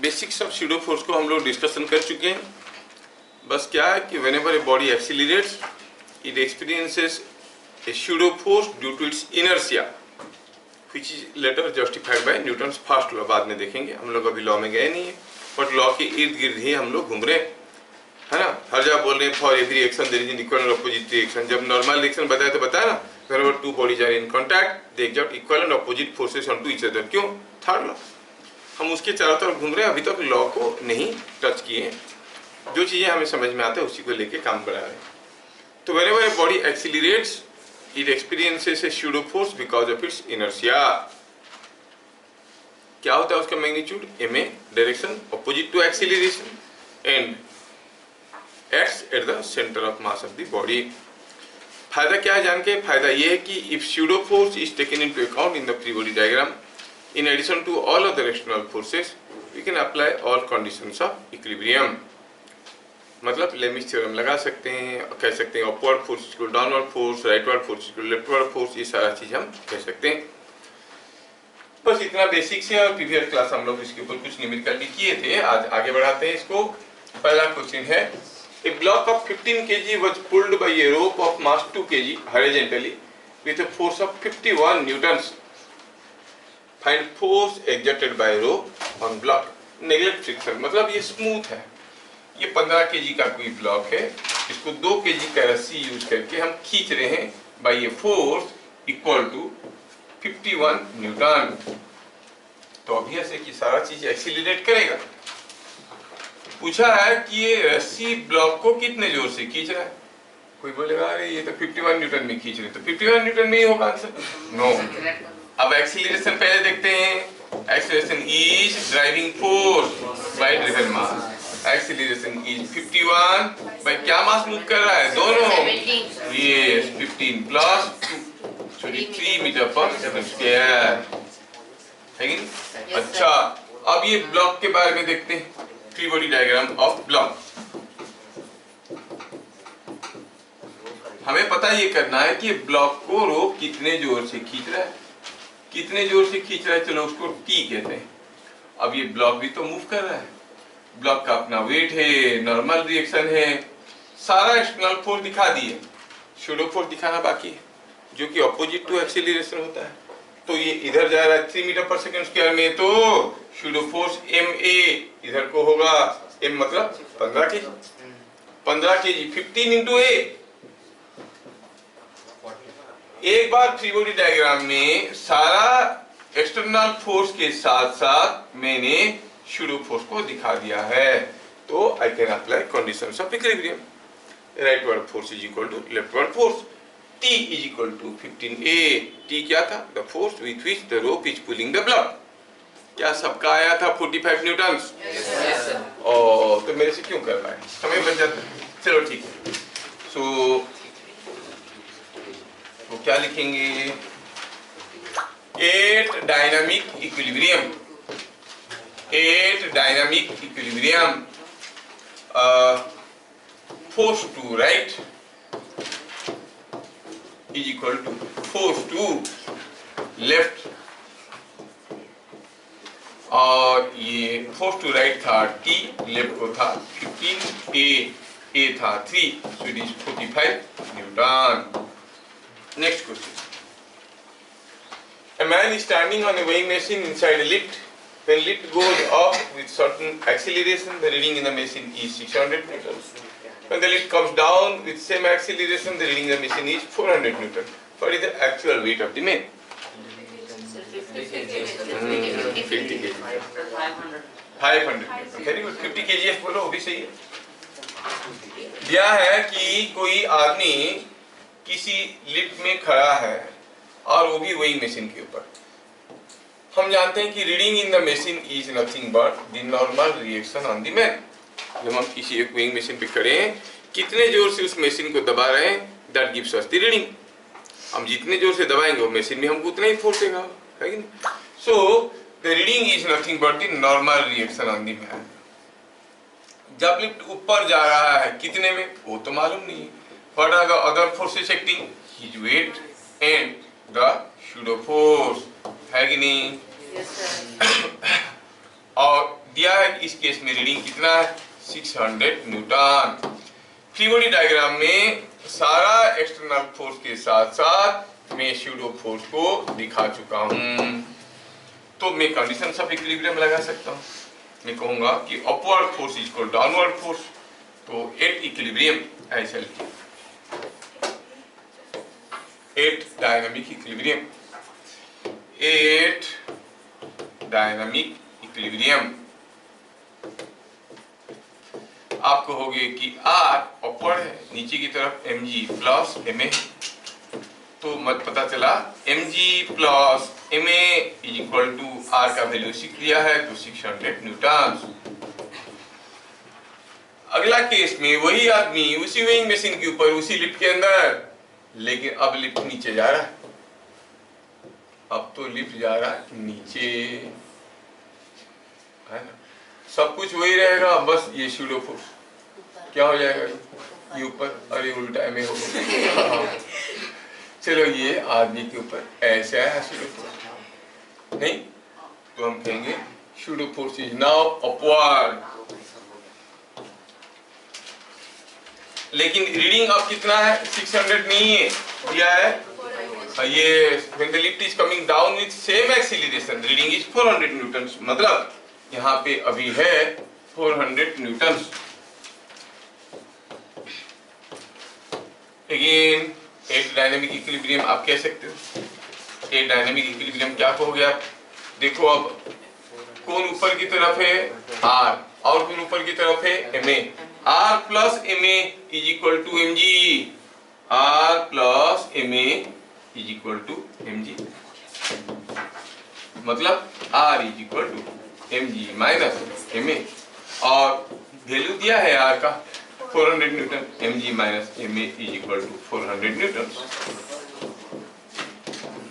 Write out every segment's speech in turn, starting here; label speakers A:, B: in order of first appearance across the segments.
A: Basics of pseudo force को हम लोग डिस्कशन कर चुके हैं। बस क्या है कि whenever a body accelerates it experiences a pseudo force due to its inertia which is later justified by Newton's first law. बाद में देखेंगे, हम लोग अभी लॉ में गए नहीं है, बट लॉ के इर्द गिर्द ही हम लोग घूम रहे हैं, है ना। हर जगह बोल रहे हैं for every reaction there is an equal and opposite reaction. जब नॉर्मल रिएक्शन बताया तो बताया ना, whenever two bodies are in contact they exert equal and opposite forces on to each other. क्यों? Third law. हम उसके चारों तरफ घूम रहे हैं, अभी तक लॉ को नहीं टच किए। जो चीजें हमें समझ में आते हैं उसी को लेके काम बढ़ा रहे हैं। तो whenever a body accelerates it experiences a pseudo force because of its inertia. क्या होता है उसका magnitude? M a direction opposite to acceleration and acts at the centre of mass of the body. फायदा क्या है जान के? फायदा ये है कि if pseudo force is taken into account in the free body diagram in addition to all other external forces we can apply all conditions of equilibrium। मतलब लेमिस थ्योरम लगा सकते हैं, कह सकते हैं upward force equal downward force, rightward force equal leftward force, ये सारा चीज हम कह सकते हैं। बस इतना बेसिक से, और प्रीवियस क्लास हम लोग इसके ऊपर कुछ न्यूमेरिकल भी किए थे। आज आगे बढ़ाते हैं इसको। पहला क्वेश्चन है, a block of 15 kg was pulled by a rope of mass 2 kg horizontally with a force of 51 newtons. Find force exerted by rope on block. Neglect friction, मतलब ये स्मूथ है। ये 15 kg का कोई ब्लॉक है, इसको 2 kg का रस्सी यूज करके हम खींच रहे हैं by a force equal to 51 newton. तो ऑब्वियस है कि सारा चीज एक्सीलरेट करेगा। पूछा है कि ये रस्सी ब्लॉक को कितने जोर से खींच रहा है। कोई बोलेगा अरे ये तो 51 न्यूटन में खींच रहे, तो 51 न्यूटन में ही होगा आंसर। नो। अब एक्सीलरेशन पहले देखते हैं। Acceleration is driving force by driven mass. Acceleration is 51 by क्या मास मूव कर रहा है? दोनों। Yes, 15 plus 3 metre per second square है कि नहीं? अच्छा, अब ये ब्लॉक के बारे में देखते हैं। Free body diagram of block. हमें पता ये करना है कि ब्लॉक को रोप कितने जोर से खींच रहा है। कितने जोर से खींच रहा है, चलो उसको टी कहते हैं। अब ये ब्लॉक भी तो मूव कर रहा है, ब्लॉक का अपना वेट है, नॉर्मल रिएक्शन है, सारा एक्सटर्नल फोर्स दिखा दिए, स्यूडो फोर्स दिखाना बाकी है जो कि ऑपोजिट टू एक्सीलरेशन होता है। तो ये इधर जा रहा है 3 मीटर पर सेकंड स्क्वायर में, तो स्यूडो फोर्स एम ए इधर को होगा, एम मतलब 15 kg। 15 kg 15 इंटू ए। एक बार फ्री बॉडी डायग्राम में सारा एक्सटर्नल फोर्स के साथ साथ मैंने स्यूडो फोर्स को दिखा दिया है, तो I can apply conditions of equilibrium. Rightward force is equal to leftward force. T is equal to 15A। T क्या था? The force with which the rope is pulling the block. क्या सबका आया था 45 न्यूटन्स? और तो मेरे से क्यों कर रहा है, हमें बन जाता है। चलो ठीक है। सो तो क्या लिखेंगे? 8 dynamic equilibrium. 8 dynamic equilibrium force to right is equal to force to left, और ये फोर्स टू राइट था T, लेफ्ट को था 15A, A था 3, so it is 45 Newton. Next question. A man is standing on a weighing machine inside a lift. When lift goes up with certain acceleration, the reading in the machine is 600 newtons. When the lift comes down with same acceleration, the reading in the machine is 400 newtons. What is the actual weight of the man? 50 kg. 500. Very good. 50 kg बोलो, वो भी सही है। दिया है कि कोई आदमी किसी लिफ्ट में खड़ा है और वो भी वेइंग मशीन के ऊपर। हम जानते हैं कि reading in the machine is nothing but the normal reaction on the man. जब हम किसी एक वेइंग मशीन पे खड़े हैं, कितने जोर से उस मशीन को दबा रहे हैं, that gives us the reading. हम जितने जोर से दबाएंगे वो मशीन में हमको उतना ही फोर्स देगा, है कि नहीं? So the reading is nothing but the normal reaction on the man. जब लिफ्ट ऊपर जा रहा है कितने में, वो तो मालूम नहीं है। What are the other forces acting? His weight and the pseudo force, है कि नहीं?
B: Yes, sir.
A: और दिया है, इस केस में रीडिंग कितना है 600 न्यूटन। फ्री बॉडी डायग्राम में सारा एक्सटर्नल फोर्स के साथ साथ मैं स्यूडो फोर्स को दिखा चुका हूं। तो मैं कंडीशन ऑफ इक्विलिब्रियम लगा सकता हूं। मैं कहूंगा कि upward force is equal downward force, तो एट इक्विलिब्रियम ऐसा लिखिए, at dynamic equilibrium, at dynamic equilibrium आप कहोगे कि R अपवर्ड है, नीचे की तरफ mg प्लस ma, तो मत पता चला mg plus ma is equal to R का वैल्यू सीख लिया है तो 600 न्यूटन। अगला केस में वही आदमी उसी वेइंग मशीन के ऊपर उसी लिफ्ट के अंदर, लेकिन अब लिफ्ट नीचे जा रहा है, अब तो लिफ्ट जा रहा है नीचे, है ना, सब कुछ वही रहेगा, बस ये स्यूडो फोर्स क्या हो जाएगा ये ऊपर, अरे उल्टा में होगा। चलो ये आदमी के ऊपर ऐसा है स्यूडो फोर्स नहीं, तो हम कहेंगे pseudo force is now upward. लेकिन रीडिंग अब कितना है 600 नहीं है, दिया है ये when the lift is coming down with same acceleration reading is 400 newton, मतलब यहाँ पे अभी है 400 newton. Again at dynamic equilibrium आप कह सकते हो, एट डायनेमिक इक्विलिब्रियम क्या कहोगे आप, देखो अब कौन ऊपर की तरफ है R और कौन ऊपर की तरफ है ma, R plus ma is equal to mg, R plus ma is equal to mg, मतलब R is equal to mg minus ma, और वैल्यू दिया है R का 400 newton, mg minus ma is equal to 400 newton.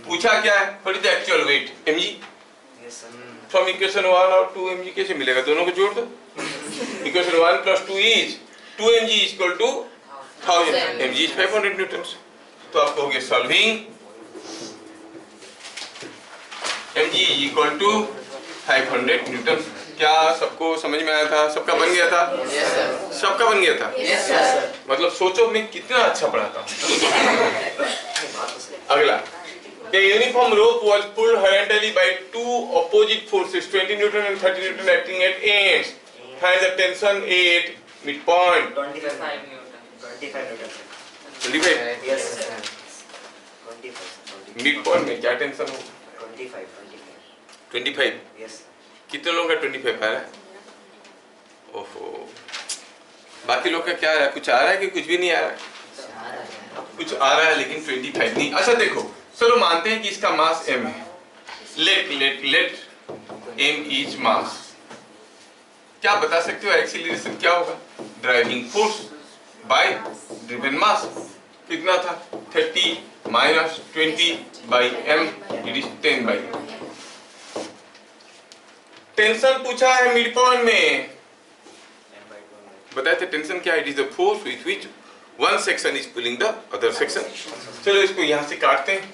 A: पूछा क्या है, what is the actual weight mg, from equation 1 और 2 mg कैसे मिलेगा, दोनों को जोड़ दो, equation 1 plus 2 is 2 mg is equal to 1000, mg is 500 newton. तो आप कहोगे solving mg is equal to 500 newton. क्या सबको समझ में आया था, सबका बन गया था? सबका बन गया था, मतलब सोचो मैं कितना अच्छा पढ़ाता हूँ। अगला, the uniform rope was pulled horizontally by two opposite forces 20 Newton and 30 Newton acting at ends. Find the tension at midpoint.
B: 25 Newton. 25 Newton.
A: 25?
B: Yes sir. 25.
A: Midpoint में क्या टेंशन हो?
B: 25.
A: 25?
B: Yes.
A: कितने लोगों का 25 आ रहा है? ओहो, बाकी लोग का क्या आ रहा है, कुछ आ रहा है कि कुछ भी नहीं आ रहा है? कुछ आ रहा है लेकिन 25 नहीं। अच्छा देखो, चलो मानते हैं कि इसका मास m है, लेट m इज मास, क्या बता सकते हो एक्सीलरेशन क्या होगा, ड्राइविंग फोर्स बाय ड्रिवन मास, कितना था 30 minus 20 by m, it is 10 by m। Tension पूछा है मिड पॉइंट में, बताए थे टेंशन क्या है, it is the force with which one section is pulling the other section. चलो इसको यहाँ से काटते हैं,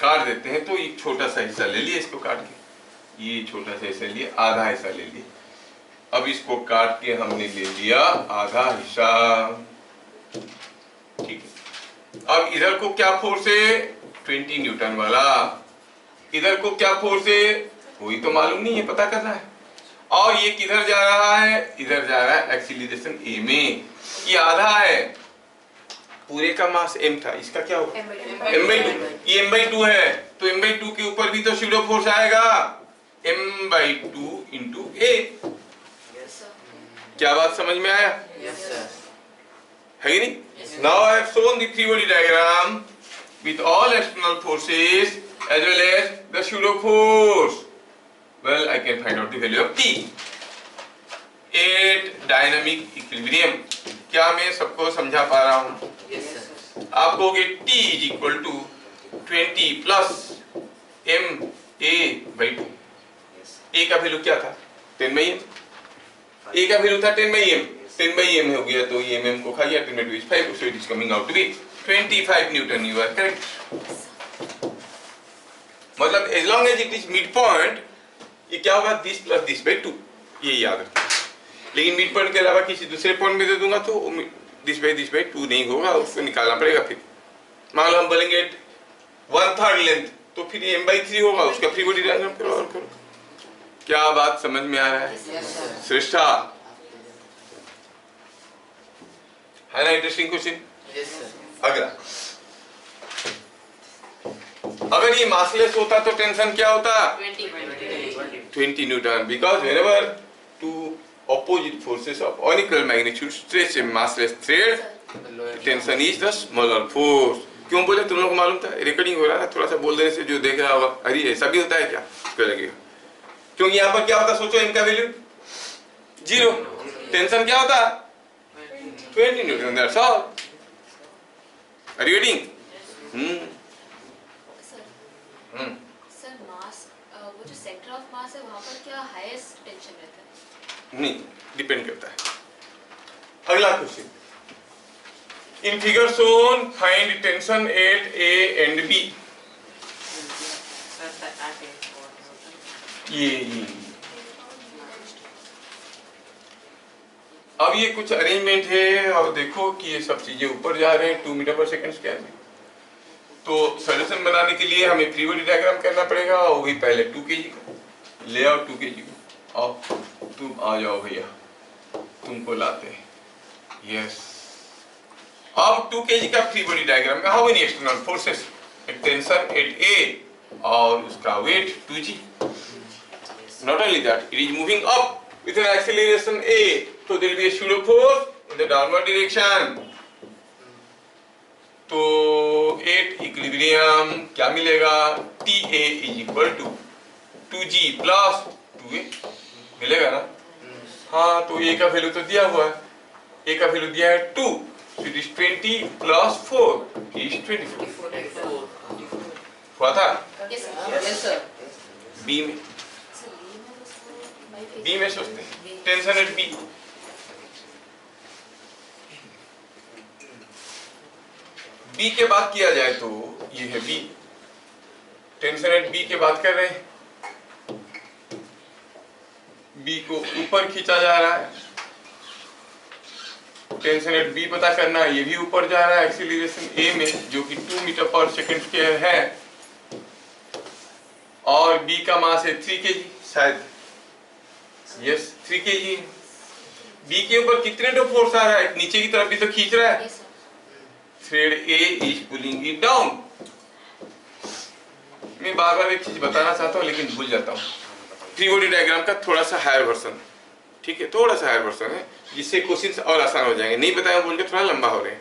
A: काट देते हैं, तो एक छोटा सा हिस्सा ले लिए इसको काट के, ये छोटा सा हिस्सा लिए, आधा हिस्सा ले लिए, अब इसको काट के हमने ले लिया आधा हिस्सा, ठीक है। अब इधर को क्या फोर्स है 20 न्यूटन वाला, इधर को क्या फोर्स है वही तो मालूम नहीं है, पता करना है। और ये किधर जा रहा है, इधर जा रहा है एक्सीलरेशन a में, ये आधा है, पूरे का मास m था, इसका क्या होगा m/2, ये m/2 है, तो m/2 के ऊपर भी तो स्यूडो फोर्स आएगा, m/2 into a। क्या बात समझ में आया?
B: Yes sir.
A: है कि नहीं? Now I have shown the free body diagram with all external forces as well as the pseudo force. Well, I can find out the value of T. 8 dynamic equilibrium, क्या मैं सबको समझा पा रहा हूँ?
B: Yes sir.
A: आप कहोगे T is equal to 20 plus ma/2।
B: Yes.
A: A का वैल्यू क्या था 10/m, A का वैल्यू था 10/m, 10/m हो गया तो ये mm को खा गया, 10/2 is 5, so it is coming out to be 25 Newton। You are correct। मतलब as long as it is midpoint, ये क्या होगा दिस प्लस दिस बाई 2, ये याद रखना। लेकिन मिड पॉइंट के अलावा किसी दूसरे पॉइंट में दे दूंगा तो दिस बाई 2 नहीं होगा, उसको निकालना पड़ेगा। फिर मान लो हम बोलेंगे 1/3 लेंथ, तो फिर ये m/3 होगा, उसका फ्री बॉडी डायग्राम करो और करो। क्या बात समझ में आ रहा है? श्रेष्ठा है ना? Interesting question. अगला, अगर ये मासलेस होता तो टेंशन क्या होता? 20 Newton, because whenever two opposite forces of unequal magnitude stretch a massless thread, tension is the smaller force। क्यों बोले? तुम लोगों को मालूम था? रिकॉर्डिंग हो रहा है, थोड़ा सा बोल देने से जो देख रहा होगा अरे ऐसा भी होता है क्या, क्या लगेगा? क्योंकि यहाँ पर क्या होता, सोचो, इनका वैल्यू 0, टेंशन क्या होता? 20 newton, that's all. Are you getting?
C: Sir mass, वो जो सेंटर ऑफ मास है वहाँ पर क्या हाईएस्ट टेंशन रहता है?
A: नहीं, डिपेंड करता है। अगला question, in figure shown find tension at A and B. ये अब ये कुछ अरेंजमेंट है और देखो कि ये सब चीजें ऊपर जा रहे हैं 2 मीटर पर सेकंड स्क्वायर में। तो सॉल्यूशन बनाने के लिए हमें फ्री बॉडी डायग्राम करना पड़ेगा, और वही पहले 2 kg को ले आओ, 2 kg को, और तुम आ जाओ भैया, तुमको लाते हैं। यस, अब 2 kg का फ्री बॉडी डायग्राम में how many external forces, tension at a और उसका weight 2g। Not only that, it is moving up with an acceleration a, so there will be a pseudo force in the downward direction। तो at equilibrium क्या मिलेगा? Ta is equal to 2g plus 2a मिलेगा ना? हाँ, तो a का value तो दिया हुआ है, a का वैल्यू दिया है 2, so it is 20 plus 4 is 24। हुआ था?
C: Yes sir.
A: b में, बी में सोचते हैं, टेंशन एट बी। बी के बात किया जाए तो ये है बी, टेंशन एट बी के बात कर रहे हैं। बी को ऊपर खींचा जा रहा है, टेंशन एट बी पता करना है, ये भी ऊपर जा रहा है एक्सीलरेशन ए में जो कि 2 मीटर पर सेकंड स्क्वायर है, और बी का मास है 3 kg शायद। Yes, 3 kg। बी के ऊपर कितने तो फोर्स आ रहा है? नीचे की तरफ भी तो खींच रहा है। Thread A is pulling it down. मैं बार बार एक चीज बताना चाहता हूँ लेकिन भूल जाता हूँ। फ्री बॉडी डायग्राम का थोड़ा सा हायर वर्जन, ठीक है, थोड़ा सा हायर वर्जन है जिससे क्वेश्चन और आसान हो जाएंगे। नहीं बताया बोल के थोड़ा लंबा हो रहे हैं।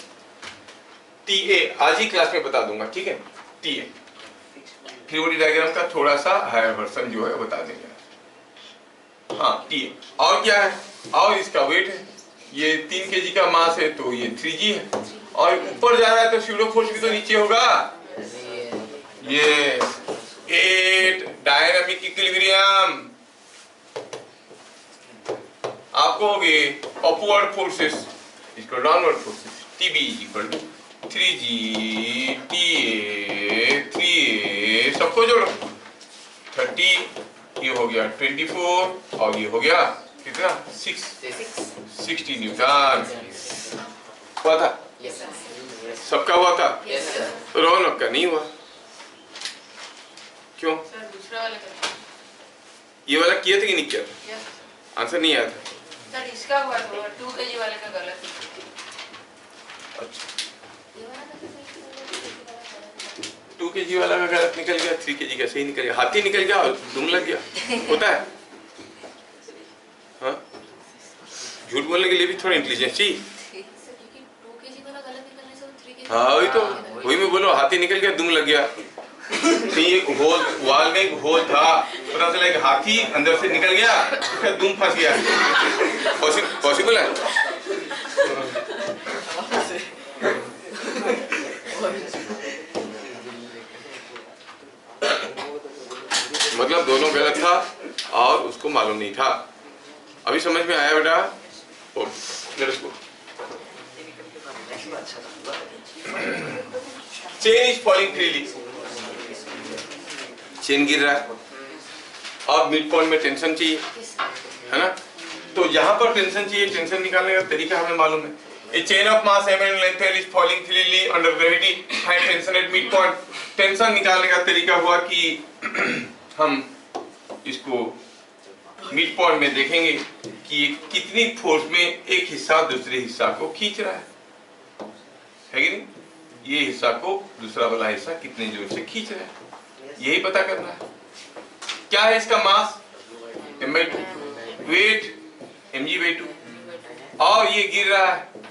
A: टी ए आज ही क्लास में बता दूंगा, ठीक है। T A free body diagram का थोड़ा सा हायर वर्जन जो है बता देंगे। हाँ, टी ए और क्या है, और इसका वेट है, ये 3 kg का मास है तो ये 3g है, और ऊपर जा रहा है तो स्यूडो फोर्स भी तो नीचे होगा। ये 8 डायनामिक इक्विलिब्रियम आपको होगी अपवर्ड फोर्सेस, इसको downward forces. TB is equal to 3g TA 3a, सबको जोड़ो 30, ये हो गया 24 और ये हो गया कितना 60 न्यूटन। हुआ था? सबका हुआ था? रौनक का नहीं हुआ। क्यों?
C: सर दूसरा वाला करना।
A: ये वाला किया था कि नहीं किया था? आंसर नहीं आया था।
C: सर इसका हुआ था, 2 kg वाले का गलत है।
A: अच्छा, 2 kg वाला का गलत निकल गया, 3 kg का सही निकल गया। हाथी निकल गया और दुम लग गया, होता है। हाँ, झूठ बोलने के लिए भी थोड़ा इंटेलिजेंस चाहिए।
C: क्योंकि 2 kg वाला गलत निकलने से 3 kg।
A: हाँ वही तो, वही मैं बोलो, हाथी निकल गया दुम लग गया। एक होल, वाल में एक होल था, पता चला कि हाथी अंदर से निकल गया, फिर दुम फंस गया। पॉसिबल है? मतलब दोनों गलत था और उसको मालूम नहीं था। अभी समझ में आया बेटा? Chain is falling freely, chain गिर रहा है, अब मिड पॉइंट में टेंशन चाहिए, है ना? तो यहाँ पर टेंशन चाहिए, टेंशन निकालने का तरीका हमें मालूम है। A chain of mass m and length L is falling freely under gravity, find tension at midpoint। Tension निकालने का तरीका हुआ कि हम इसको मिड पॉइंट में देखेंगे कि कितनी फोर्स में एक हिस्सा दूसरे हिस्सा को खींच रहा है कि नहीं? ये हिस्सा को दूसरा वाला हिस्सा कितने जोर से खींच रहा है, यही पता करना है। क्या है इसका मास? m/2, वेट mg/2, और ये गिर रहा है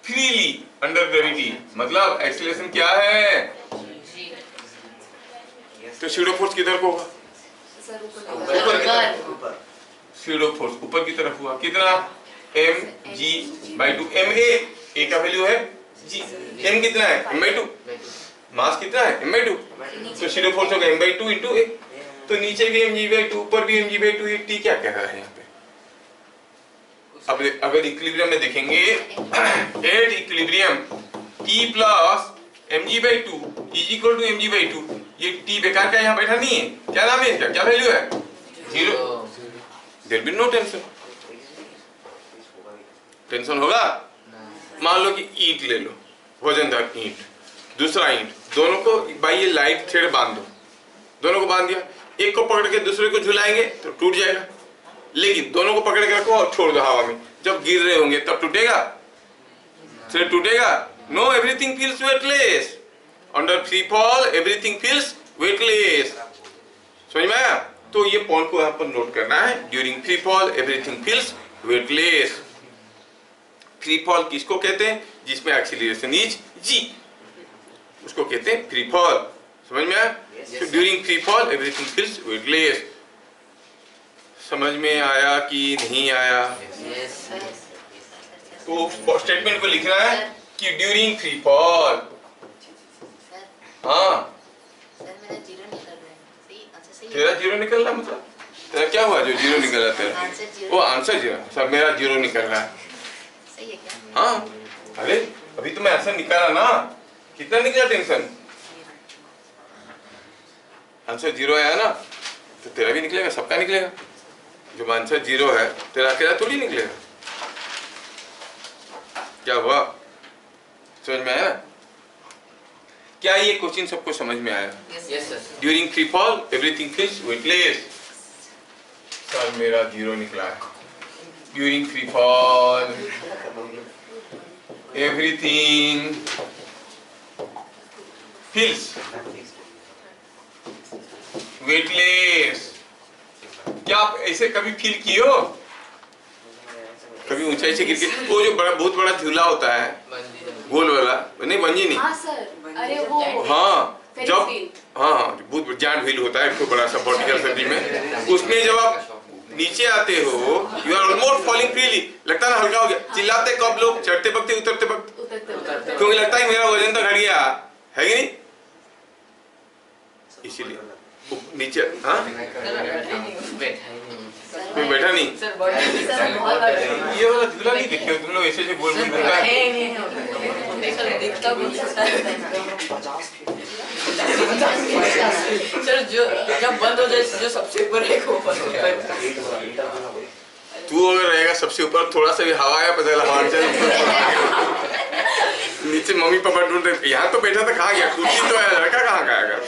A: फ्रीली अंडर ग्रेविटी, मतलब एक्सीलरेशन क्या है? तो स्यूडो फोर्स किधर को होगा? ऊपर। स्यूडो फोर्स ऊपर की तरफ हुआ, कितना? mg/2। ma a का वैल्यू है g, m कितना है? m/2, मास कितना है? m/2, तो स्यूडो फोर्स होगा m/2 × a। तो नीचे भी mg/2, ऊपर भी mg/2, ये t क्या कह रहा है यहाँ पे? अब अगर इक्विलिब्रियम में देखेंगे, at equilibrium t plus mg/2 is equal to mg/2, ये t बेकार का यहाँ बैठा नहीं है। क्या नाम है इसका? क्या वैल्यू है? 0। There be no tension. Tension होगा? मान लो कि ईंट ले लो, वजनदार ईंट, दूसरा ईंट, दोनों को बाई ये लाइट थ्रेड बांध दो, दोनों को बांध दिया, एक को पकड़ के दूसरे को झुलाएंगे तो टूट जाएगा, लेकिन दोनों को पकड़ के रखो और छोड़ दो हवा में, जब गिर रहे होंगे तब टूटेगा? थ्रेड टूटेगा? No, everything feels weightless. Under free fall everything feels weightless. समझ में आया? तो ये पॉइंट को यहाँ पर नोट करना है, during free fall everything feels weightless. Free fall किसको कहते हैं? जिसमें एक्सीलरेशन इज g, उसको कहते हैं फ्री फॉल। समझ में आया? तो during free fall everything feels weightless. समझ में आया कि नहीं आया? तो स्टेटमेंट को लिखना है कि ड्यूरिंग फ्री फॉल। हाँ, तेरा 0 निकल रहा, मतलब तेरा क्या हुआ जो 0 निकल रहा तेरा? वो आंसर 0, सब मेरा 0 निकल रहा है।
C: सही है क्या?
A: हाँ, अरे अभी तो मैं आंसर निकाला ना, कितना निकला टेंशन? आंसर 0 आया ना, तो तेरा भी निकलेगा, सबका निकलेगा। जो आंसर 0 है तेरा अकेला थोड़ी निकलेगा। क्या हुआ? समझ में आया? क्या ये क्वेश्चन सबको समझ में आया?
B: Yes sir.
A: During free fall everything feels weightless. Sir मेरा 0 निकला है। During free fall everything feels weightless. क्या आप ऐसे कभी फील किए हो? कभी ऊंचाई से गिर के, वो जो बड़ा बहुत बड़ा झूला होता है गोल वाला, नहीं बंजी नहीं,
C: हाँ सर, अरे वो
A: हाँ,
C: Ferris
A: जब
C: wheel।
A: हाँ बहुत जान व्हील होता है, एक बड़ा सा वर्टिकल सर्दी में, उसमें जब आप नीचे आते हो, you are almost falling freely, लगता है ना हल्का हो गया। चिल्लाते कब लोग? चढ़ते वक्त, उतरते वक्त, क्योंकि लगता है मेरा वजन तो घट गया है कि नहीं, इसीलिए नीचे। हाँ, कोई बैठा नहीं। ये वाला झूला नहीं देखे हो तुम लोग? ऐसे गोल गोल घूमता है।
D: सर जो जब बंद हो जाए, जो सबसे ऊपर है वो बंद हो जाए।
A: तू अगर रहेगा सबसे ऊपर, थोड़ा सा भी हवा आया पता लगा चल नीचे मम्मी पापा ढूंढ रहे, यहाँ तो बैठा था, कहाँ गया? कुर्सी तो है, लड़का कहाँ का आएगा?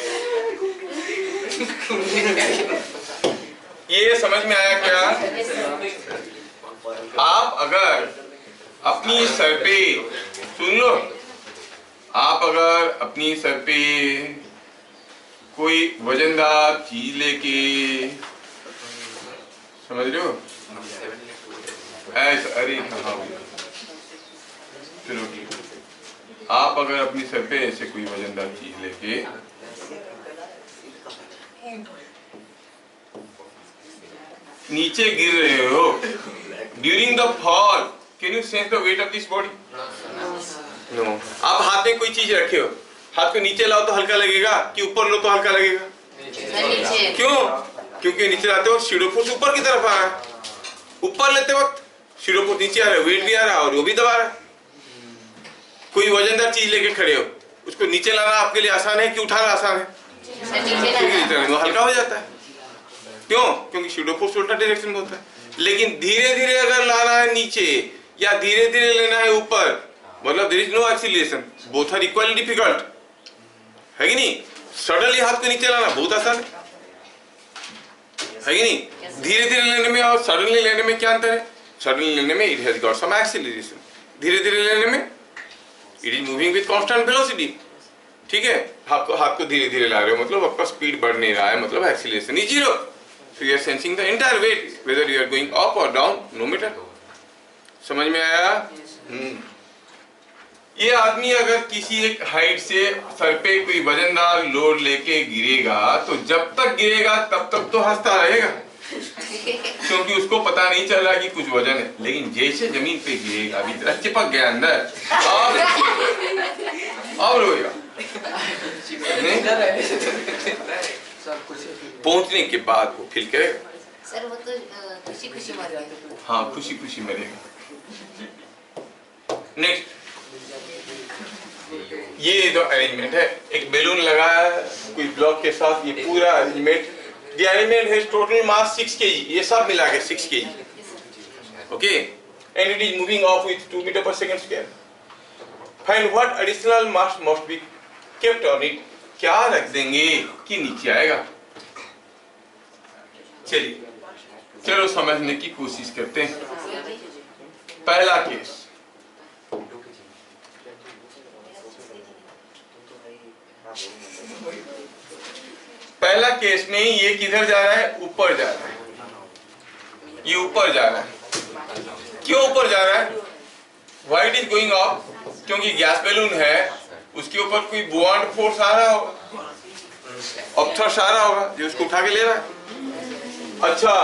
A: ये समझ में आया क्या? आप अगर अपनी सर पे, सुन लो, आप अगर अपनी सर पे कोई वजनदार चीज लेके, समझ रहे हो, ऐसा, अरे कहाँ हो गया? चलो ठीक है। आप अगर अपनी सर पे ऐसे कोई वजनदार चीज लेके नीचे गिर रहे हो, during the fall can you sense the weight of this body? No. आप हाथ में कोई चीज रखे हो, हाथ को नीचे लाओ तो हल्का लगेगा कि ऊपर लो तो हल्का लगेगा?
C: नीचे।
A: क्यों? क्योंकि नीचे लाते वक्त स्यूडो फोर्स ऊपर की तरफ आ रहा है, ऊपर लेते वक्त स्यूडो फोर्स नीचे आ रहा है, वेट भी आ रहा है और वो भी दबा रहा है। कोई वजनदार चीज लेके खड़े हो, उसको नीचे लाना आपके लिए आसान है कि उठाना आसान है?
C: नीचे
A: हल्का हो जाता है। क्यों? क्योंकि सूडो फोर्स उल्टा डायरेक्शन में होता है। लेकिन धीरे धीरे अगर लाना है नीचे या धीरे धीरे लेना है ऊपर, मतलब there is no acceleration, both are equally difficult, है कि नहीं? सडनली हाथ को नीचे लाना बहुत आसान है कि नहीं? धीरे धीरे लेने में और सडनली लेने में क्या अंतर है? सडनली लेने में it has got some acceleration, धीरे धीरे लेने में it is moving with constant velocity, ठीक है? हाथ को धीरे धीरे ला रहे हो मतलब आपका स्पीड बढ़ नहीं रहा है, मतलब acceleration is zero, so you are sensing the entire weight whether you are going up और डाउन, नो मैटर। समझ में आया? ये आदमी अगर किसी एक हाइट से सर पे कोई वजनदार लोड लेके गिरेगा तो जब तक गिरेगा तब तक तो हंसता रहेगा, क्योंकि उसको पता नहीं चल रहा कि कुछ वजन है। लेकिन जैसे जमीन पे गिरेगा भीतर चिपक गया अंदर और रोएगा। पहुंचने के बाद वो फील करेगा।
C: सर वो तो खुशी खुशी मर गया।
A: हाँ, खुशी खुशी मरेगा। नेक्स्ट, ये जो अरेंजमेंट है, एक बैलून लगा है कोई ब्लॉक के साथ, ये पूरा arrangement, the element has total mass 6 kg, ये सब मिला के 6 kg, okay, and it is moving off with 2 meter per second square. Find what additional mass must be kept on it. क्या रख देंगे कि नीचे आएगा? चलिए चलो समझने की कोशिश करते हैं। पहला केस, पहला केस में ये किधर जा रहा है? ऊपर जा रहा है, ये ऊपर जा रहा है। क्यों ऊपर जा रहा है? Why it is going up? क्योंकि गैस बैलून है, उसके ऊपर कोई बुआंट फोर्स आ रहा होगा, अपथर्स आ रहा होगा जो उसको उठा के ले रहा है। अच्छा,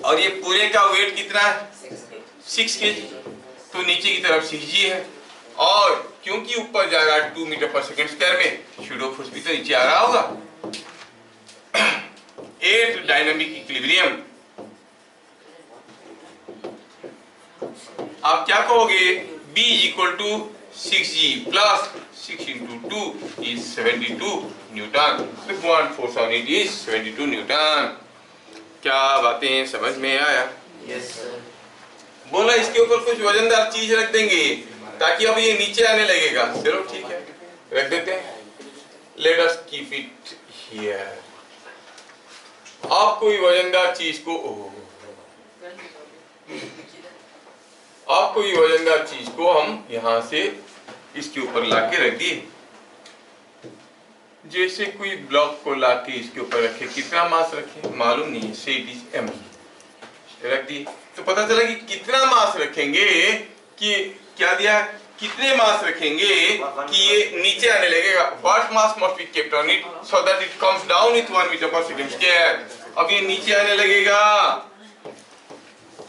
A: और ये पूरे का वेट कितना है? 6 kg, तो नीचे की तरफ 6g है, और क्योंकि ऊपर जा रहा है 2 मीटर पर सेकंड स्क्वायर में, सूडो फोर्स भी तो नीचे आ रहा होगा। एट डायनामिक इक्विलिब्रियम, आप क्या कहोगे? B equal to 6g plus 6 into 2 is 72 newton, the buoyant force on it is 72 newton. क्या बातें समझ में आया?
B: Yes sir.
A: बोला इसके ऊपर कुछ वजनदार चीज रख देंगे ताकि अब ये नीचे आने लगेगा। चलो ठीक है, रख देते हैं। Let us keep it here. आप कोई वजनदार चीज को हम यहां से इसके ऊपर लाके रख दिए। जैसे कोई ब्लॉक को लाके इसके ऊपर रखे, कितना मास रखे मालूम नहीं, से इट इज m रख दिए, तो पता चला कि कितना मास रखेंगे, कि क्या दिया, कितने मास रखेंगे कि ये नीचे आने लगेगा। What mass must be kept on it so that it comes down with 1 meter per second square। अब ये नीचे आने लगेगा,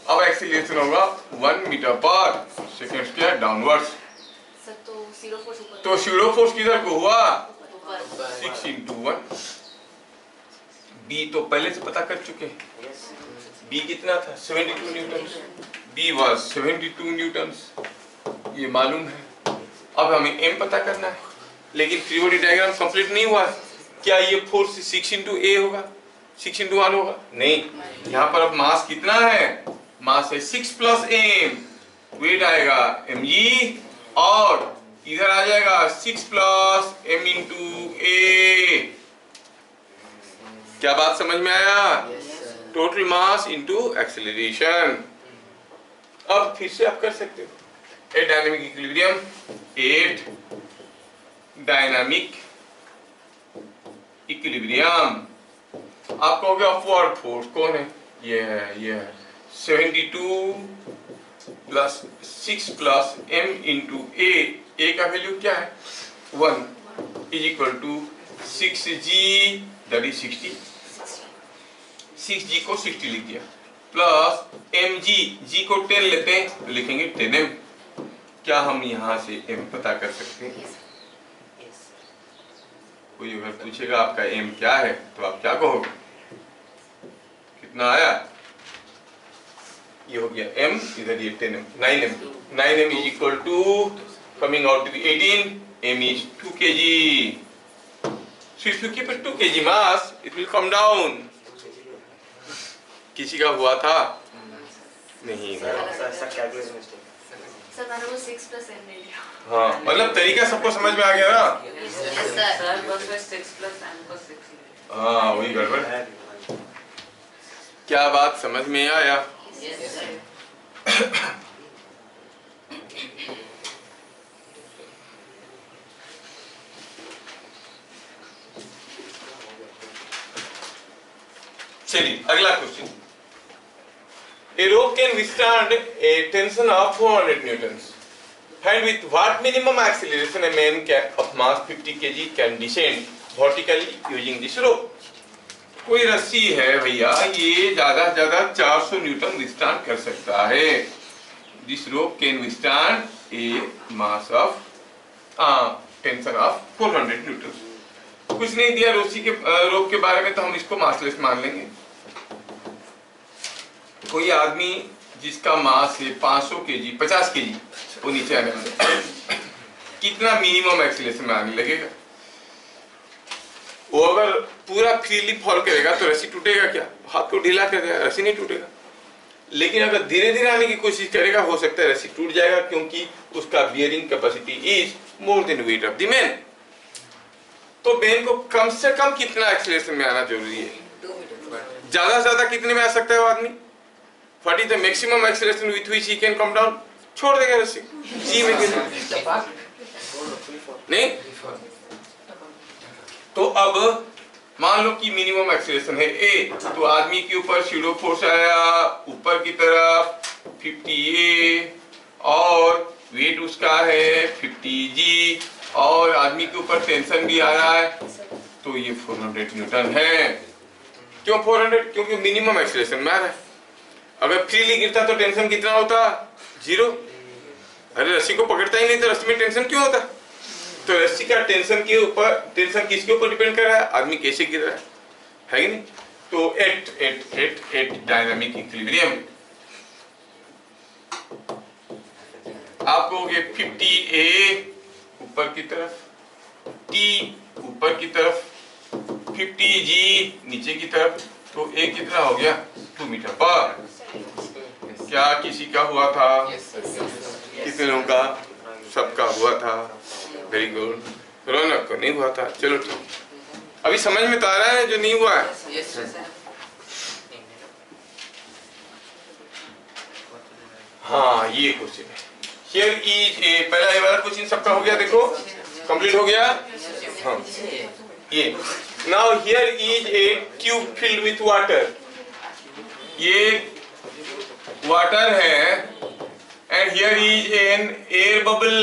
A: अब एक्सीलरेशन होगा 1 metre per second square downwards.
C: Sir तो सीरो फोर्स ऊपर,
A: तो सूडो फोर्स किधर को हुआ?
C: ऊपर
A: 6 into 1। B तो पहले से पता कर चुके हैं, B कितना था? 72 न्यूटन। B was 72 न्यूटन, ये मालूम है। अब हमें M पता करना है, लेकिन फ्री बॉडी डायग्राम कंप्लीट नहीं हुआ। क्या ये फोर्स 6 into A होगा, 6 into 1 होगा? नहीं, यहाँ पर अब मास कितना है? मास है 6 plus m, वेट आएगा mg, और इधर आ जाएगा 6 plus m into a। क्या बात समझ में आया? Total mass into acceleration. अब फिर से आप कर सकते हो। A dynamic equilibrium, 8 dynamic equilibrium. आप कहोगे अपवर्ड फोर्स कौन है? ये है 72 plus 6 plus m into a का वैल्यू क्या है? 1 is equal to 6g, that is 60। 6g को 60 लिख दिया, प्लस mg, g को 10 लेते हैं तो लिखेंगे 10m। क्या हम यहाँ से m पता कर सकते हैं? कोई अगर पूछेगा आपका m क्या है तो आप क्या कहोगे? कितना आया? ये हो गया m, इधर ये 10m, 9m। 9m is equal to, coming out to be 18, m is 2 kg. So if you keep it 2 kg mass, it will come down. किसी का हुआ था? नहीं हुआ।
B: Sir calculation mistake.
C: सर मैंने वो 6 + n ले लिया।
A: हाँ, मतलब तरीका सबको समझ में आ गया ना?
C: Yes, sir.
D: सर बस 6 + n + 6
A: हाँ, वही गड़बड़। क्या बात समझ में आया?
C: Yes, sir.
A: चलिए अगला question. A rope can withstand a tension of 400 newtons. Find with what minimum acceleration a man of mass 50 kg can descend vertically using this rope. कोई रस्सी है भैया, ये ज्यादा से ज्यादा 400 न्यूटन विस्तान कर सकता है। This rope can withstand a mass of tension of 400 newtons. कुछ नहीं दिया रोप के बारे में, तो हम इसको मासलेस मान लेंगे। कोई आदमी जिसका मास है 500 केजी 50 केजी, वो नीचे आने वाला, कितना मिनिमम एक्सीलरेशन में आने लगेगा? वो अगर पूरा फ्रीली फॉल करेगा तो रस्सी टूटेगा क्या? हाथ को ढीला कर देगा, रस्सी नहीं टूटेगा। लेकिन अगर धीरे धीरे आने की कोशिश करेगा, हो सकता है रस्सी टूट जाएगा, क्योंकि उसका bearing capacity is more than weight of the man. तो मैन को कम से कम कितना एक्सीलरेशन में आना जरूरी है?
D: 2 मीटर।
A: ज्यादा से ज्यादा कितने में आ सकता है वो आदमी? What is the maximum acceleration with which he can come down? छोड़ देगा रस्सी, सी में गिर नहीं। तो अब मान लो कि मिनिमम एक्सीलरेशन है a, तो आदमी के ऊपर स्यूडो फोर्स आया ऊपर की तरफ 50a, और वेट उसका है 50g, और आदमी के ऊपर टेंशन भी आ रहा है, तो ये 400 न्यूटन है। क्यों 400? क्योंकि मिनिमम एक्सीलरेशन में आ रहा है। अगर फ्रीली गिरता तो टेंशन कितना होता? 0। अरे रस्सी को पकड़ता ही नहीं तो रस्सी में टेंशन क्यों होता? तो रस्सी का टेंशन के ऊपर, टेंशन किसके ऊपर डिपेंड कर रहा है? आदमी कैसे गिर रहा है कि नहीं? तो एट डायनामिक इक्विलिब्रियम आप कहोगे 50a ऊपर की तरफ, t ऊपर की तरफ, 50g नीचे की तरफ, तो a कितना हो गया? 2 मीटर पर। क्या किसी का हुआ था? कितने लोगों का? सबका हुआ था। Very good. रौनक को नहीं हुआ था। चलो ठीक, अभी समझ में तो आ रहा है जो नहीं हुआ है।
D: Yes sir.
A: हाँ, ये क्वेश्चन है। Here is a, पहला ये वाला क्वेश्चन सबका हो गया, देखो कंप्लीट हो गया। हाँ, ये now here is a tube filled with water. ये वाटर है and here is an air bubble.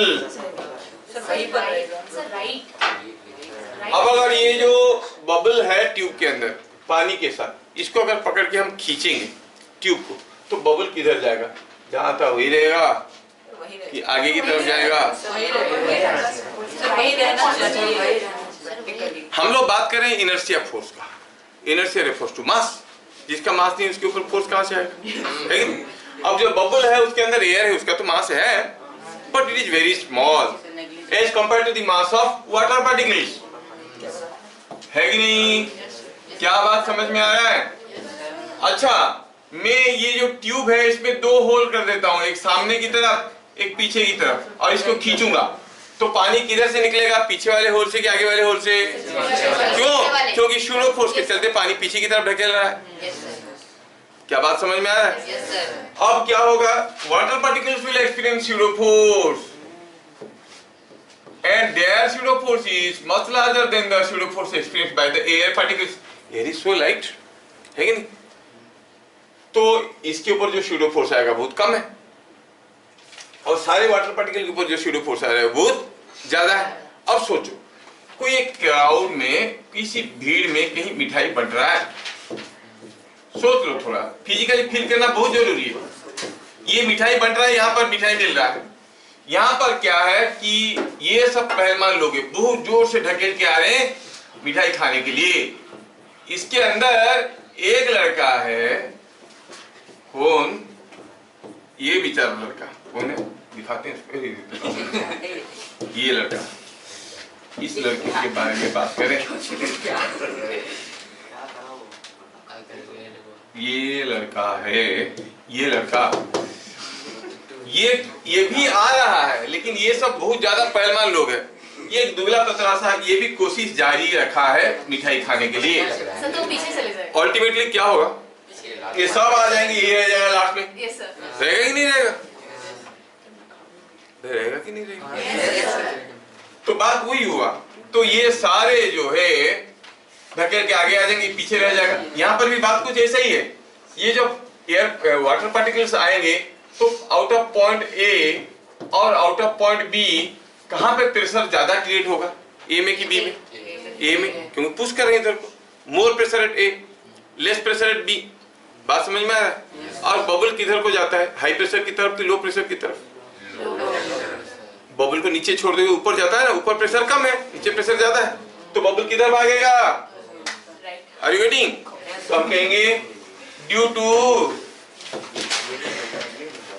D: Sir वहीं पर रहेगा।
C: Sir right.
A: अब अगर ये जो बबल है ट्यूब के अंदर पानी के साथ, इसको अगर पकड़ के हम खींचेंगे ट्यूब को, तो बबल किधर जाएगा? जहाँ था वही रहेगा कि आगे की तरफ जाएगा? हम लोग बात करें इनर्शिया फोर्स का। Inertia refers to mass. जिसका मास नहीं उसके ऊपर फोर्स कहाँ से आएगा? है कि? अब जो बबल है उसके अंदर एयर है, उसका तो मास है, but it is very small as compare to the mass of water particles. है कि नहीं? क्या बात समझ में आ रहा है? अच्छा, मैं ये जो ट्यूब है इसमें 2 होल कर देता हूँ, एक सामने की तरफ एक पीछे की तरफ, और इसको खींचूंगा तो पानी किधर से निकलेगा? पीछे वाले होल से कि आगे वाले होल से? क्यों? क्योंकि शूडो फोर्स के चलते पानी पीछे की तरफ ढकेल रहा है। क्या बात समझ में आ रहा है? अब क्या होगा? Water particles will experience pseudo force and their pseudo force is much larger than the pseudo force experienced by the air particles. Air is so light, है कि नहीं? तो इसके ऊपर जो pseudo force आएगा बहुत कम है, और सारे वाटर पार्टिकल के ऊपर जो pseudo force आ रहा है बहुत ज्यादा है। अब सोचो, कोई एक क्राउड में किसी भीड़ में कहीं मिठाई बंट रहा है, सोच लो, थोड़ा फिजिकली फील करना बहुत जरूरी है। ये मिठाई बंट रहा है, यहाँ पर मिठाई मिल रहा है, यहाँ पर क्या है कि ये सब पहलवान लोग बहुत जोर से ढकेल के आ रहे हैं मिठाई खाने के लिए। इसके अंदर एक लड़का है, कौन? ये बेचारा लड़का कौन है? दिखाते हैं, ये लड़का। इस लड़के के बारे में बात करें। ये लड़का है, ये लड़का, ये भी आ रहा है, लेकिन ये सब बहुत ज्यादा पहलवान लोग हैं। ये एक दुबला पतला सा, ये भी कोशिश जारी रखा है मिठाई खाने के लिए।
C: सर तो पीछे चले जाए।
A: अल्टीमेटली क्या होगा, ये सब आ जाएंगे, ये रह जाएगा लास्ट में।
C: Yes sir.
A: रहेगा कि नहीं रहेगा, रहेगा कि नहीं रहेगा। तो बात वही हुआ। तो ये सारे जो है धकेल के आगे आ जाएंगे, पीछे रह जाएगा। यहाँ पर भी बात कुछ ऐसा ही है। ये जब एयर वाटर पार्टिकल्स आएंगे तो आउट ऑफ पॉइंट ए और आउट ऑफ पॉइंट बी कहाँ पे प्रेशर ज्यादा क्रिएट होगा, ए में कि बी में? ए में, क्योंकि पुश कर रहे हैं इधर को। More pressure at A, less pressure at B. बात समझ में आ रहा है? और बबल किधर को जाता है, हाई प्रेशर की तरफ कि लो प्रेशर की तरफ? बबल को नीचे छोड़ देंगे, ऊपर जाता है ना, ऊपर प्रेशर कम है, नीचे प्रेशर ज्यादा है, तो बबल किधर भागेगा? Are you getting? तो हम कहेंगे due to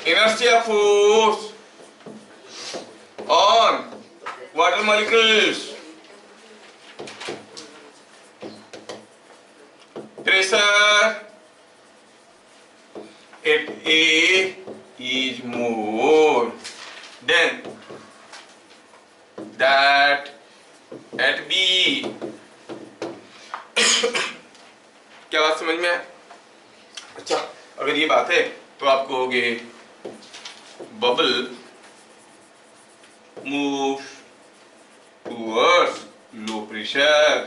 A: inertia force on water molecules, pressure at A is more than that at B। क्या बात समझ में है? अच्छा, अगर ये बात है तो आप कहोगे bubble move towards low pressure.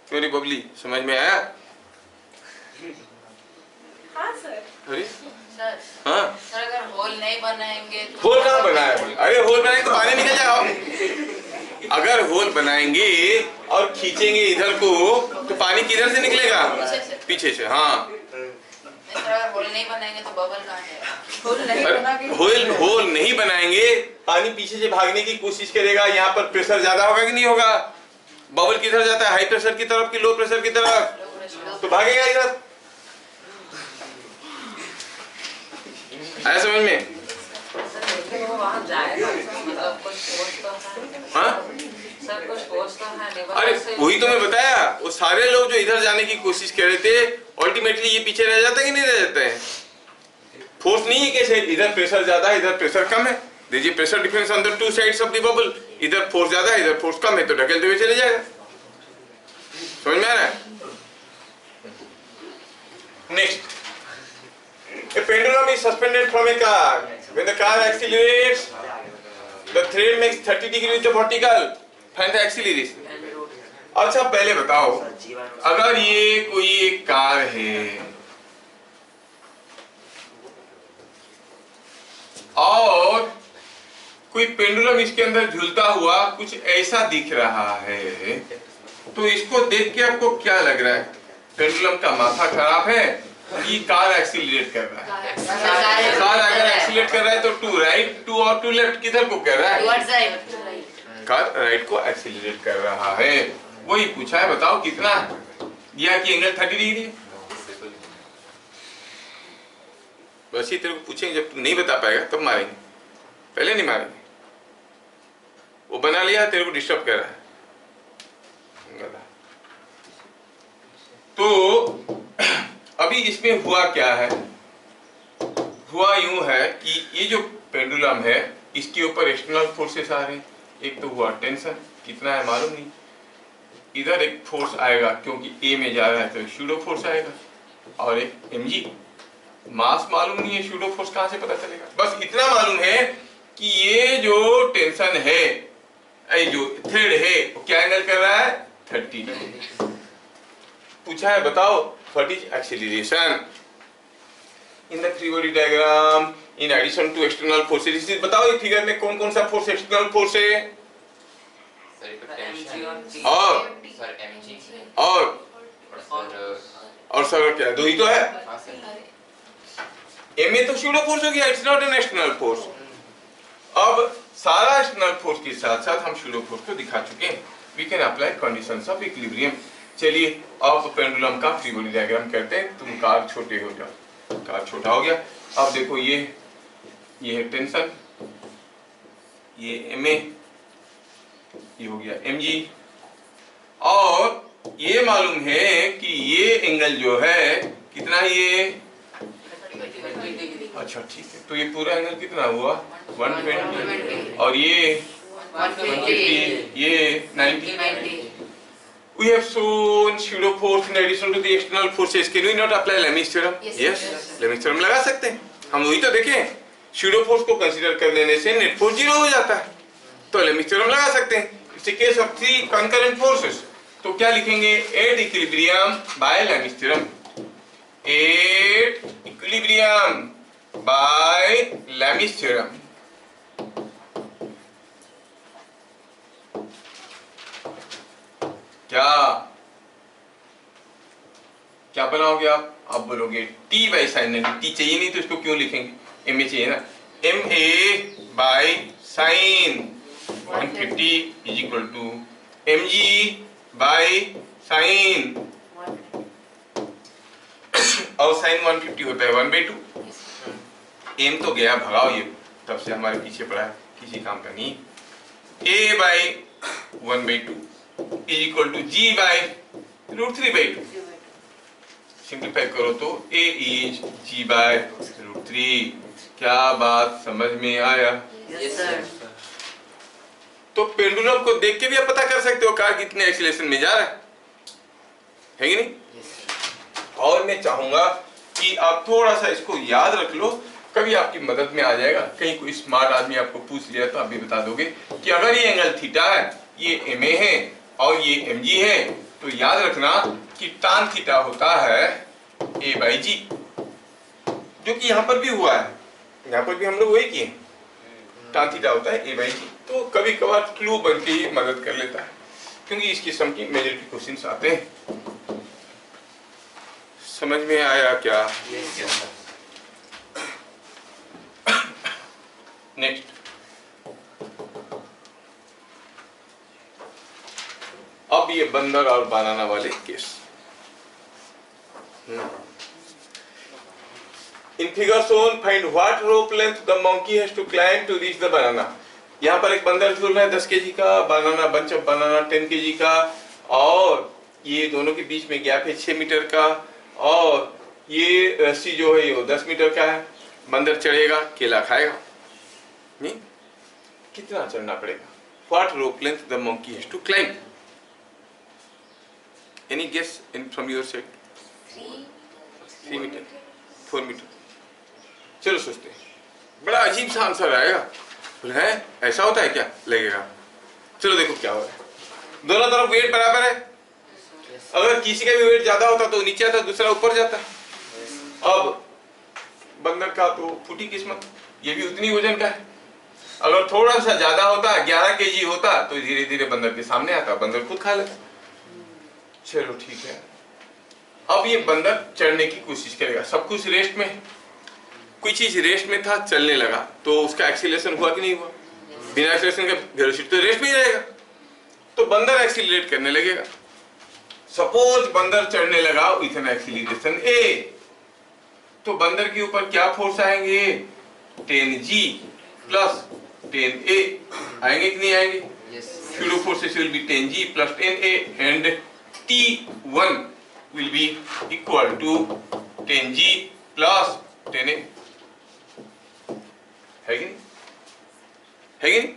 A: क्यों बबली, समझ में आया?
C: हाँ सर।
A: अरे
C: सर,
A: हाँ,
C: सर अगर होल नहीं बनाएंगे तो
A: होल कहाँ बनाया? अरे होल बनाएंगे तो पानी निकल जाएगा। अगर होल बनाएंगे और खींचेंगे इधर को तो पानी किधर से निकलेगा? पीछे से। हाँ,
C: अगर होल नहीं बनाएंगे तो बबल कहाँ है?
A: होल नहीं बनाएंगे, पानी पीछे से भागने की कोशिश करेगा। यहाँ पर प्रेशर ज्यादा होगा कि नहीं होगा? बबल किधर जाता है, हाई प्रेशर की तरफ कि लो प्रेशर की तरफ? तो भागेगा इधर। आया समझ में? हाँ? अरे वही तो मैं बताया, वो सारे लोग जो इधर जाने की कोशिश कर रहे थे, अल्टीमेटली ये पीछे रह जाता है कि नहीं रह जाता है? फोर्स नहीं है कैसे, इधर प्रेशर ज्यादा है, इधर प्रेशर कम है। देखिए pressure difference on the two sides of the bubble, इधर फोर्स ज्यादा है, इधर फोर्स कम है, तो ढकेलते हुए चले जाएगा। समझ में आ रहा है? Next, a pendulum is suspended from a car. When the car accelerates, the thread makes 30 degrees the vertical. Find the acceleration. अच्छा पहले बताओ, अगर ये कोई एक कार है और कोई पेंडुलम इसके अंदर झूलता हुआ कुछ ऐसा दिख रहा है, तो इसको देख के आपको क्या लग रहा है? पेंडुलम का माथा खराब है, ये कार एक्सीलरेट कर रहा है। कार अगर एक्सीलरेट कर रहा है तो टू राइट, टू और टू लेफ्ट किधर को कर रहा है? कार राइट को एक्सीलरेट कर रहा है। वही पूछा है, बताओ कितना? यह कि एंगल 30 डिग्री है। बस ही तेरे को पूछेंगे, जब तू नहीं बता पाएगा तब मारेंगे, पहले नहीं मारेंगे। वो बना लिया, तेरे को डिस्टर्ब कर रहा है। तो अभी इसमें हुआ क्या है? हुआ यूं है कि ये जो पेंडुलम है इसके ऊपर एक्सटर्नल फोर्सेस आ रहे हैं। एक तो हुआ टेंशन, कितना है मालूम नहीं। इधर एक फोर्स आएगा क्योंकि ए में जा रहा है तो शूडो फोर्स आएगा, और एक mg। मास मालूम नहीं है, शूडो फोर्स कहां से पता चलेगा? बस इतना मालूम है कि ये जो टेंशन है, ये जो थ्रेड है वो क्या एंगल कर रहा है? 30 डिग्री। पूछा है, बताओ what is acceleration in the free body diagram in addition to external forces? इसी बताओ ये फिगर में कौन कौन सा फोर्स एक्सटर्नल फोर्स है? और सर क्या, दो ही तो है। ए में तो शूडो फोर्स हो गया, it's not an external force. अब सारा एक्सटर्नल फोर्स के साथ साथ हम शूडो फोर्स को दिखा चुके हैं। We can apply conditions of equilibrium. चलिए अब पेंडुलम का फ्री बॉडी डायग्राम करते हैं। तुम कार छोटे हो जाओ, कार छोटा हो गया। अब देखो ये है टेंशन, ये एम ए, ये हो गया mg, और ये मालूम है कि ये एंगल जो है कितना है ये, अच्छा ठीक है, तो ये पूरा एंगल कितना हुआ 120 और ये 150, ये 90. We have shown pseudo force in addition to the external forces. Can we not apply Lami's theorem? Yes. Lami's theorem लगा सकते हैं. हम वही तो देखें. Pseudo force को कंसीडर कर लेने से नेट फोर्स 0 हो जाता है. तो Lami's theorem लगा सकते हैं. It's a case of 3 concurrent forces. तो क्या लिखेंगे? At equilibrium by Lami's theorem. At equilibrium by Lami's theorem. क्या बनाओगे आप बोलोगे t बाई साइन, t चाहिए नहीं तो इसको क्यों लिखेंगे, ma चाहिए ना, ma by sine 150 is equal to mg by sine, और साइन 150 होता है 1/2. m तो गया, भगाओ, ये तब से हमारे पीछे पड़ा है, किसी काम का नहीं. a by 1/2 is equal to g by √3/2. Simplify करो तो a इज g बाय √3. क्या बात समझ में आया?
D: Yes sir.
A: तो पेंडुलम को देख के भी आप पता कर सकते हो कार कितने एक्सीलरेशन में जा रहा है कि नहीं? और मैं चाहूंगा कि आप थोड़ा सा इसको याद रख लो, कभी आपकी मदद में आ जाएगा. कहीं कोई स्मार्ट आदमी आपको पूछ लिया तो आप भी बता दोगे कि अगर ये एंगल थीटा है, ये ma है और ये mg है, तो याद रखना कि tan थीटा होता है a बाई जी, जो कि यहाँ पर भी हुआ है, यहाँ पर भी हम लोग वही किए, tan थीटा होता है a बाई जी. तो कभी कभार क्लू बन के ही मदद कर लेता है, क्योंकि इस किस्म की मेजॉरिटी क्वेश्चंस आते हैं. समझ में आया क्या? नेक्स्ट, अब ये बंदर और बनाना वाले case. In figure shown, find what rope length the monkey has to climb to reach the banana. यहाँ पर एक बंदर झूल रहा है 10 kg का, बनाना बंच ऑफ बनाना 10 kg का, और ये दोनों के बीच में गैप है 6 मीटर का, और ये रस्सी जो है ये 10 मीटर का है. बंदर चढ़ेगा, केला खाएगा नहीं? कितना चढ़ना पड़ेगा? What rope length the monkey has to climb? Any guess from your side? 3 metre, 4 metre. चलो सोचते हैं. बड़ा अजीब सा आंसर आएगा. है ऐसा होता है क्या? लगेगा. चलो देखो क्या हो रहा है. दोनों तरफ वेट बराबर है. अगर किसी का भी वेट ज्यादा होता तो नीचे आता, दूसरा ऊपर जाता. अब बंदर का तो फूटी किस्मत, ये भी उतनी वजन का है. अगर थोड़ा सा ज्यादा होता, 11 kg होता, तो धीरे धीरे बंदर के सामने आता, बंदर खुद खा लेता. चलो ठीक है. अब ये बंदर चढ़ने की कोशिश करेगा. सब कुछ रेस्ट में, कोई चीज रेस्ट में था, चलने लगा, तो उसका एक्सीलरेशन हुआ कि नहीं हुआ? बिना एक्सीलरेशन का वेलोसिटी तो रेस्ट में ही रहेगा. तो बंदर एक्सीलरेट करने लगेगा. सपोज बंदर चढ़ने लगा विथ एन एक्सीलरेशन a, तो बंदर के ऊपर क्या फोर्स आएंगे? 10g प्लस 10a आएंगे कि नहीं आएंगे? Pseudo forces will be 10g plus 10a and T1 will be equal to 10g plus 10a. है कि नहीं? है कि नहीं?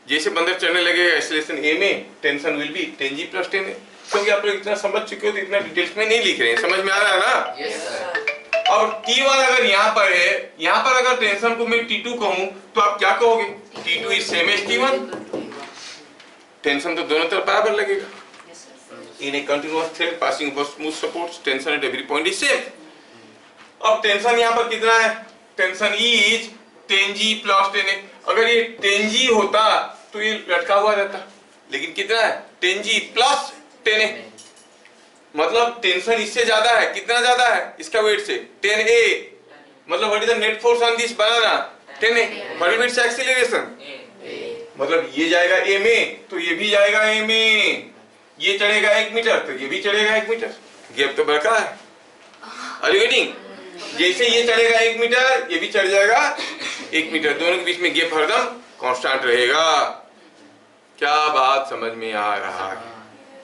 A: जैसे बंदर चढ़ने लगेगा एक्सीलरेशन a में, tension will be 10g plus 10a. क्योंकि आप लोग इतना समझ चुके हो तो इतना डिटेल्स में नहीं लिख रहे हैं. समझ में आ रहा है ना?
D: Yes sir.
A: और T1 अगर यहाँ पर है, यहाँ पर अगर टेंशन को मैं T2 कहूँ तो आप क्या कहोगे? T2 is same as T1. Tension तो दोनों तरफ बराबर लगेगा. In a continuous thread passing over smooth supports, tension at every point is same. अब टेंशन यहाँ पर कितना है? Tension is 10g plus 10a. अगर ये 10g होता तो ये लटका हुआ रहता, लेकिन कितना है? 10g plus 10a. मतलब टेंशन इससे ज्यादा है. कितना ज्यादा है इसका वेट से? 10a. मतलब what is the net force on this banana? 10a. What is it's acceleration? मतलब ये जाएगा a में तो ये भी जाएगा a में. ये चढ़ेगा 1 मीटर तो ये भी चढ़ेगा 1 मीटर. गैप तो बड़का है. Are you getting? जैसे ये चढ़ेगा 1 मीटर, ये भी चढ़ जाएगा 1 मीटर. दोनों के बीच में गैप हरदम कांस्टेंट रहेगा। क्या बात समझ में आ रहा है?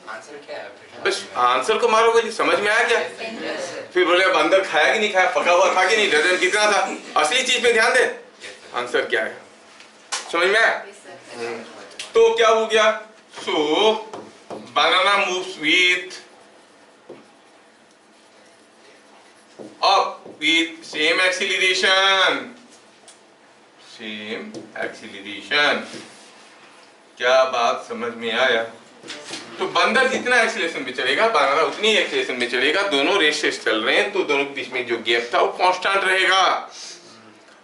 B: आंसर क्या है फिर?
A: बस आंसर को मारो, बोलिए समझ में आया क्या? फिर बोले अब अंदर खाया कि नहीं खाया, पका हुआ था कि नहीं, डजन कितना था, असली चीज पे ध्यान दे। आंसर क्या है समझ में आया? तो क्या हो गया? So banana moves with up with same acceleration, same acceleration। क्या बात समझ में आया? तो बंदर जितना एक्सीलरेशन में चलेगा बनाना उतनी ही एक्सीलरेशन में चलेगा। दोनों रेस से चल रहे हैं तो दोनों के बीच में जो गैप था वो कांस्टेंट रहेगा।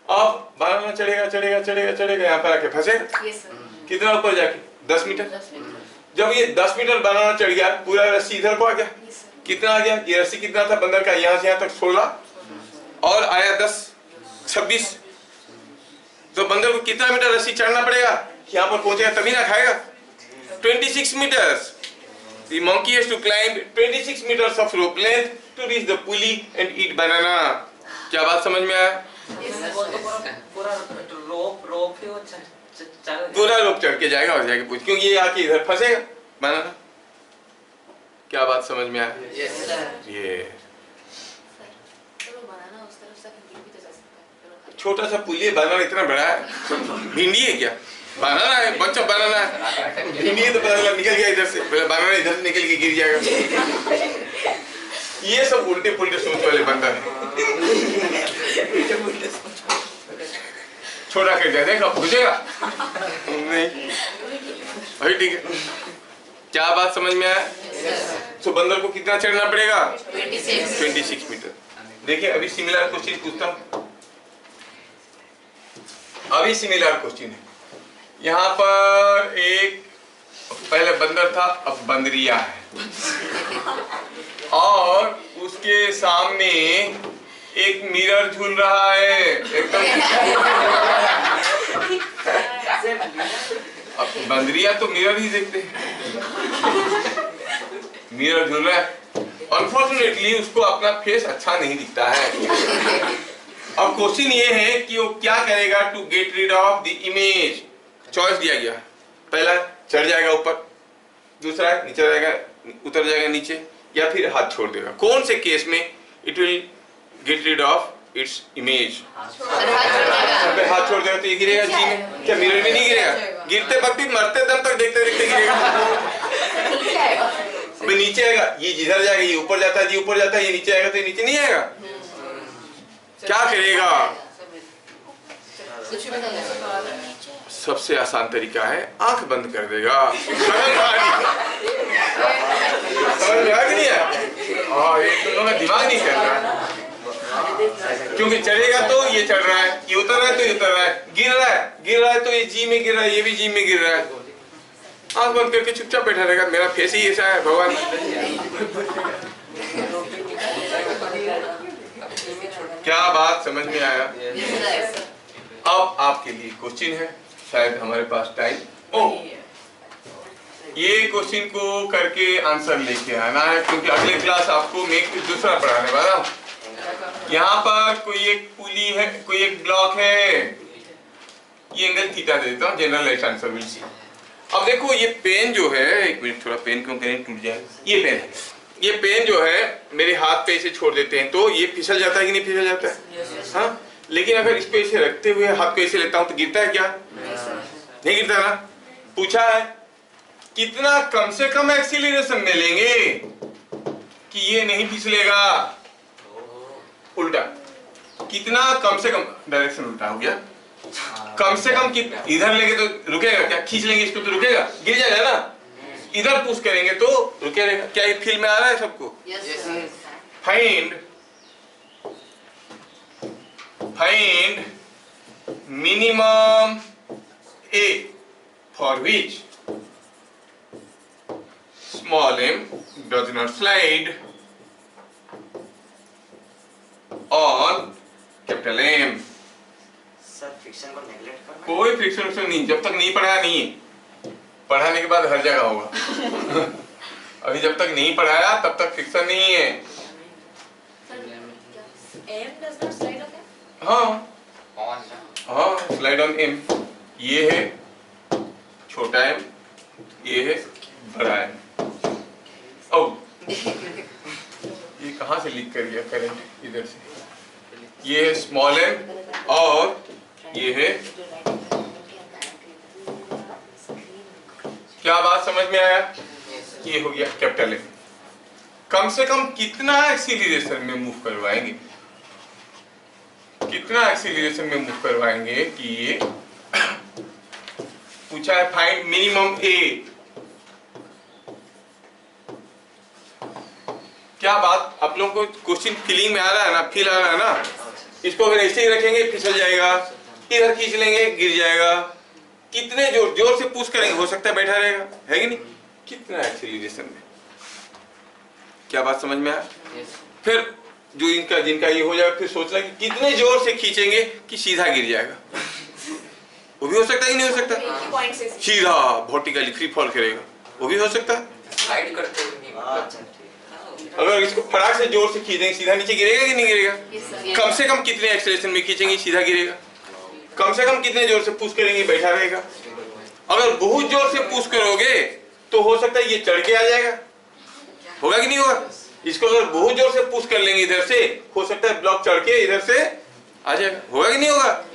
A: अब बनाना चढ़ेगा चढ़ेगा चढ़ेगा चढ़ेगा, यहाँ पर आके फंसेगा।
C: Yes, sir.
A: कितना ऊपर जाके? 10 मीटर।
C: 10 मिनट।
A: जब ये 10 मीटर बनाना चढ़ गया, पूरा रस्सी इधर को आ गया।
C: Yes, sir.
A: कितना आ गया? ये रस्सी कितना था बंदर का? यहाँ से यहाँ तक 16 और आया 10, 26। तो बंदर को कितना मीटर रस्सी चढ़ना पड़ेगा? यहाँ पर पहुंचेगा तभी ना खाएगा। 26 meters। The monkey has to climb 26 meters of rope length to reach the pulley and eat banana। क्या बात समझ में आया?
D: वो तो पूरा रोप ही वो चल
A: पूरा रोप चढ़ के जाएगा और जाके पूछ, क्योंकि ये आके इधर फंसेगा बनाना। क्या बात समझ में आया?
D: Yes sir.
A: ये
C: चलो बनाना उस तरफ से गिर भी तो जा सकता है। चलो खाली।
A: छोटा सा पुलिया बनाना इतना बड़ा है, भिंडी है क्या? बनाना है, बच्चा बनाना है, भिंडी है तो पता चला निकल गया इधर से, बनाना इधर से निकल के गिर जाएगा। ये सब उल्टे पुल्टे सोच वाले बंदा है। छोटा कर दिया, देखा पूछेगा नहीं भाई, ठीक है। क्या बात समझ में आया? तो बंदर को कितना चढ़ना पड़ेगा? 26 मीटर। देखिए अभी सिमिलर क्वेश्चन पूछता हूं। अभी सिमिलर क्वेश्चन है। यहाँ पर एक पहले बंदर था, अब बंदरिया है, और उसके सामने एक मिरर झूल रहा है एकदम। अब बंदरिया तो मिरर ही देखते हैं। मिरर झूल रहा है, अनफॉर्चुनेटली उसको अपना फेस अच्छा नहीं दिखता है। अब क्वेश्चन ये है कि वो क्या करेगा to get rid of the image. Choice दिया गया, पहला चढ़ जाएगा ऊपर, दूसरा नीचे जाएगा, उतर जाएगा नीचे, या फिर हाथ छोड़ देगा। कौन से केस में it will get rid of its image? हाथ छोड़ देगा तो ये गिरेगा जी में, क्या मिरर में नहीं गिरेगा? गिरते वक्त भी मरते दम तक देखते देखते गिरेगा। अबे नीचे आएगा, ये जिधर जाएगा ये ऊपर जाता है, ये ऊपर जाता है, ये नीचे आएगा तो ये नीचे नहीं आएगा। क्या करेगा? सबसे आसान तरीका है आंख बंद कर देगा। समझ में आ कि नहीं है? हाँ, ये तो लोगों का दिमाग नहीं चल रहा है, क्योंकि चढ़ेगा तो ये चढ़ रहा है, ये उतर रहा है तो ये उतर रहा है, गिर रहा है तो ये जी में गिर रहा है, ये भी जी में गिर रहा है। आंख बंद करके चुपचाप बैठा रहेगा। मेरा फेस ही ऐसा है भगवान। क्या बात समझ में आया? अब आपके लिए क्वेश्चन है, शायद हमारे पास टाइम ये क्वेश्चन को करके आंसर लेके आना है, क्योंकि अगले क्लास आपको मैं दूसरा पढ़ाने वाला हूँ। यहाँ पर कोई एक पुली है, कोई एक ब्लॉक है, ये एंगल थीटा दे देता हूँ, general right answer will see. अब देखो ये पेन जो है, एक मिनट, थोड़ा पेन क्यों करें टूट जाए। ये पेन है, ये पेन जो है मेरे हाथ पे इसे छोड़ देते हैं तो ये फिसल जाता है कि नहीं फिसल जाता है? हाँ, लेकिन अगर इस पे इसे रखते हुए हाथ को ऐसे लेता हूँ तो गिरता है क्या? नहीं गिरता ना। पूछा है कितना कम से कम एक्सीलरेशन में लेंगे कि ये नहीं फिसलेगा। उल्टा, कितना कम से कम, डायरेक्शन उल्टा हो गया। कम से कम कितना, इधर लेंगे तो रुकेगा क्या? खींच लेंगे इसको तो रुकेगा, गिर जाएगा ना। इधर पुश करेंगे तो रुकेगा। क्या ये फील में आ रहा है सबको? Find minimum A for which small m does not slide on capital M।
B: Sir friction को नेगलेक्ट करना।
A: कोई फ्रिक्शन नहीं, जब तक नहीं पढ़ाया नहीं है। पढ़ाने के बाद हर जगह होगा। अभी जब तक नहीं पढ़ाया तब तक फ्रिक्शन नहीं है।
C: M does not slide on M?
A: हाँ
B: ऑन
A: हाँ, स्लाइड ऑन M। ये है छोटा m, ये है बड़ा m। ओ ये कहाँ से लीक कर गया करंट? इधर से। ये है स्मॉल m और ये है, क्या बात समझ में आया? ये हो गया कैपिटल M। कम से कम कितना एक्सीलरेशन में मूव करवाएंगे, कितना एक्सीलरेशन में मूव करवाएंगे कि ये पूछा है फाइंड मिनिमम ए। क्या बात आप लोगों को क्वेश्चन फीलिंग में आ रहा है ना, फील आ रहा है ना? इसको अगर ऐसे ही रखेंगे फिसल जाएगा, इधर खींच लेंगे गिर जाएगा। कितने जोर से पुश करेंगे, हो सकता है बैठा रहेगा, है कि नहीं? कितना एक्सीलरेशन में, क्या बात समझ में आया? फिर जो जिनका ये हो जाएगा, फिर सोचना कि कितने जोर से खींचेंगे कि सीधा गिर जाएगा। वो भी हो सकता है कि नहीं हो सकता? सीधा वर्टिकली फ्री फॉल करेगा, वो भी हो सकता है।
B: स्लाइड करते हुए नहीं,
D: अच्छा ठीक।
A: अगर इसको फटाक से जोर से खींचेंगे सीधा नीचे गिरेगा कि नहीं गिरेगा?
C: Yes, sir.
A: कम से कम कितने एक्सेलरेशन में खींचेंगे सीधा गिरेगा? कम से कम कितने जोर से पुश करेंगे बैठा रहेगा? अगर बहुत जोर से पुश करोगे तो हो सकता है ये चढ़ के आ जाएगा, होगा कि नहीं होगा? इसको अगर बहुत जोर से पुश कर लेंगे इधर से, हो सकता है ब्लॉक चढ़ के इधर से आ जाएगा, होगा कि नहीं होगा?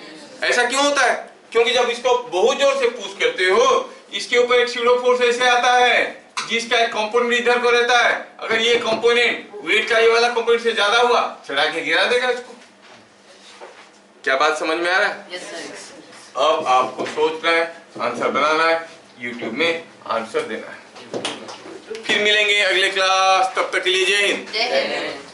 A: ऐसा क्यों होता है? क्योंकि जब इसको बहुत जोर से पुश करते हो, इसके ऊपर एक स्यूडो फोर्स ऐसे आता है जिसका एक कंपोनेंट इधर को रहता है। अगर ये कंपोनेंट वेट का ये वाला कंपोनेंट से ज्यादा हुआ, चढ़ा के गिरा देगा इसको। क्या बात समझ में आ रहा है?
D: Yes sir.
A: अब आपको सोचना है, आंसर बनाना है, यूट्यूब में आंसर देना है। फिर मिलेंगे अगले क्लास, तब तक के लिए जय हिंद।
C: जय हिंद।